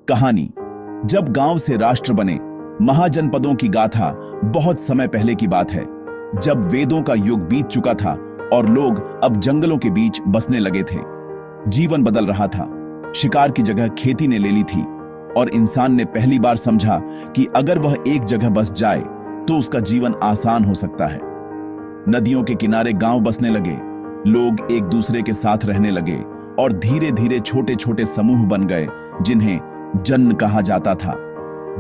कहानी। जब गांव से राष्ट्र बने, महाजनपदों की गाथा बहुत समय पहले की बात है, जब वेदों का युग बीत चुका था और लोग अब जंगलों के बीच बसने लगे थे। जीवन बदल रहा था, शिकार की जगह खेती ने ले ली थी और इंसान ने पहली बार समझा कि अगर वह एक जगह बस जाए तो उसका जीवन आसान हो सकता है। नदियों के किनारे गांव बसने लगे, लोग एक दूसरे के साथ रहने लगे और धीरे धीरे छोटे छोटे समूह बन गए जिन्हें जन कहा जाता था।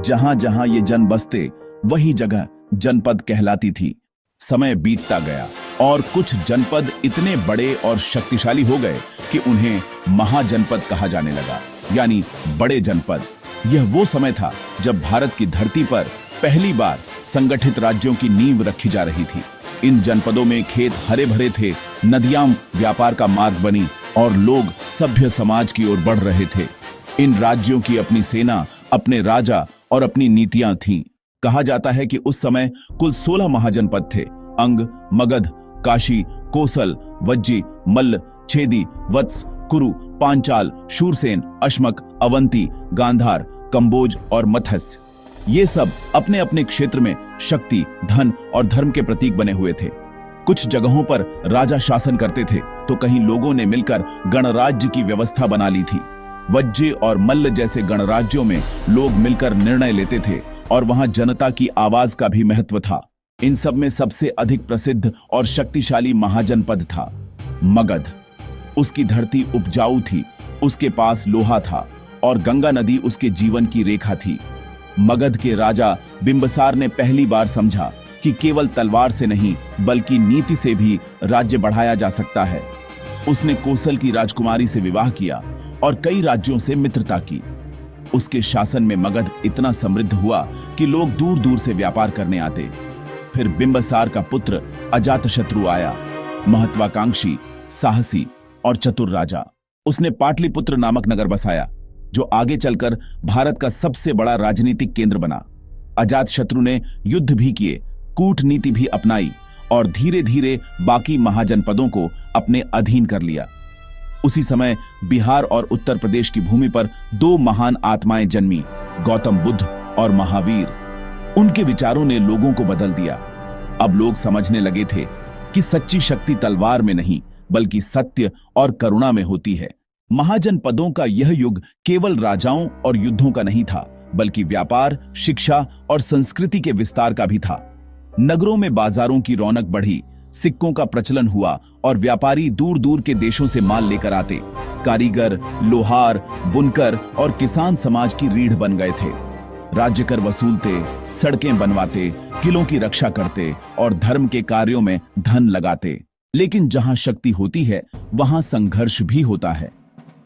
जहां जहां ये जन बसते वही जगह जनपद कहलाती थी। समय बीतता गया और कुछ जनपद इतने बड़े और शक्तिशाली हो गए कि उन्हें महाजनपद कहा जाने लगा, यानी बड़े जनपद। यह वो समय था जब भारत की धरती पर पहली बार संगठित राज्यों की नींव रखी जा रही थी। इन जनपदों में खेत हरे भरे थे, नदियां व्यापार का मार्ग बनी और लोग सभ्य समाज की ओर बढ़ रहे थे। इन राज्यों की अपनी सेना, अपने राजा और अपनी नीतियां थीं। कहा जाता है कि उस समय कुल 16 महाजनपद थे। अंग, मगध, काशी, कोसल, वज्जी, मल्ल, छेदी, वत्स, कुरु, पांचाल, शूरसेन, अश्मक, अवंती, गांधार, कंबोज और मत्स्य। ये सब अपने अपने क्षेत्र में शक्ति, धन और धर्म के प्रतीक बने हुए थे। कुछ जगहों पर राजा शासन करते थे तो कहीं लोगों ने मिलकर गणराज्य की व्यवस्था बना ली थी। वज्जे और मल्ल जैसे गणराज्यों में लोग मिलकर निर्णय लेते थे और वहां जनता की आवाज का भी महत्व था। इन सब में सबसे अधिक प्रसिद्ध और शक्तिशाली महाजनपद था मगध। उसकी धरती उपजाऊ थी, उसके पास लोहा था और गंगा नदी उसके जीवन की रेखा थी। मगध के राजा बिंबसार ने पहली बार समझा कि केवल तलवार से नहीं बल्कि नीति से भी राज्य बढ़ाया जा सकता है। उसने कोसल की राजकुमारी से विवाह किया और कई राज्यों से मित्रता की। उसके शासन में मगध इतना समृद्ध हुआ कि लोग दूर दूर से व्यापार करने आते। फिर बिंबसार का पुत्र अजातशत्रु आया, महत्वाकांक्षी, साहसी और चतुर राजा। उसने पाटलिपुत्र नामक नगर बसाया जो आगे चलकर भारत का सबसे बड़ा राजनीतिक केंद्र बना। अजातशत्रु ने युद्ध भी किए, कूटनीति भी अपनाई और धीरे धीरे बाकी महाजनपदों को अपने अधीन कर लिया। उसी समय बिहार और उत्तर प्रदेश की भूमि पर 2 महान आत्माएं जन्मी, गौतम बुद्ध और महावीर। उनके विचारों ने लोगों को बदल दिया। अब लोग समझने लगे थे कि सच्ची शक्ति तलवार में नहीं बल्कि सत्य और करुणा में होती है। महाजनपदों का यह युग केवल राजाओं और युद्धों का नहीं था बल्कि व्यापार, शिक्षा और संस्कृति के विस्तार का भी था। नगरों में बाजारों की रौनक बढ़ी, सिक्कों का प्रचलन हुआ और व्यापारी दूर दूर के देशों से माल लेकर आते। कारीगर, लोहार, बुनकर और किसान समाज की रीढ़ बन गए थे। राज्य कर वसूलते, सड़कें बनवाते, किलों की रक्षा करते और धर्म के कार्यों में धन लगाते। लेकिन जहां शक्ति होती है वहां संघर्ष भी होता है।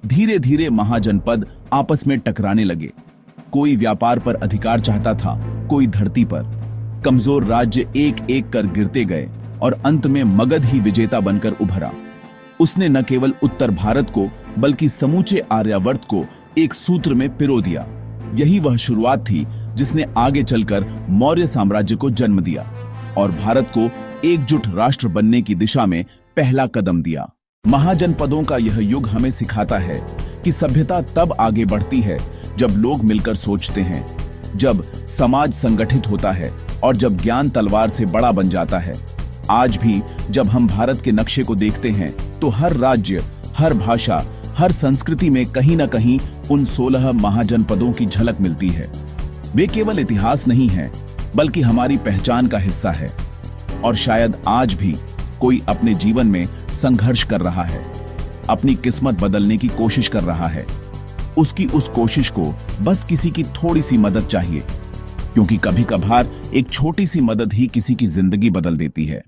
धीरे धीरे महाजनपद आपस में टकराने लगे। कोई व्यापार पर अधिकार चाहता था, कोई धरती पर। कमजोर राज्य एक एक कर गिरते गए और अंत में मगध ही विजेता बनकर उभरा। उसने न केवल उत्तर भारत को बल्कि समूचे आर्यावर्त को एक सूत्र में पिरो दिया। यही वह शुरुआत थी जिसने आगे चलकर मौर्य साम्राज्य को जन्म दिया और भारत को एकजुट राष्ट्र बनने की दिशा में पहला कदम दिया। महाजनपदों का यह युग हमें सिखाता है कि सभ्यता तब आगे बढ़ती है जब लोग मिलकर सोचते हैं, जब समाज संगठित होता है और जब ज्ञान तलवार से बड़ा बन जाता है। आज भी जब हम भारत के नक्शे को देखते हैं तो हर राज्य, हर भाषा, हर संस्कृति में कहीं न कहीं उन 16 महाजनपदों की झलक मिलती है। वे केवल इतिहास नहीं है बल्कि हमारी पहचान का हिस्सा है। और शायद आज भी कोई अपने जीवन में संघर्ष कर रहा है, अपनी किस्मत बदलने की कोशिश कर रहा है। उसकी उस कोशिश को बस किसी की थोड़ी सी मदद चाहिए, क्योंकि कभी कभार एक छोटी सी मदद ही किसी की जिंदगी बदल देती है।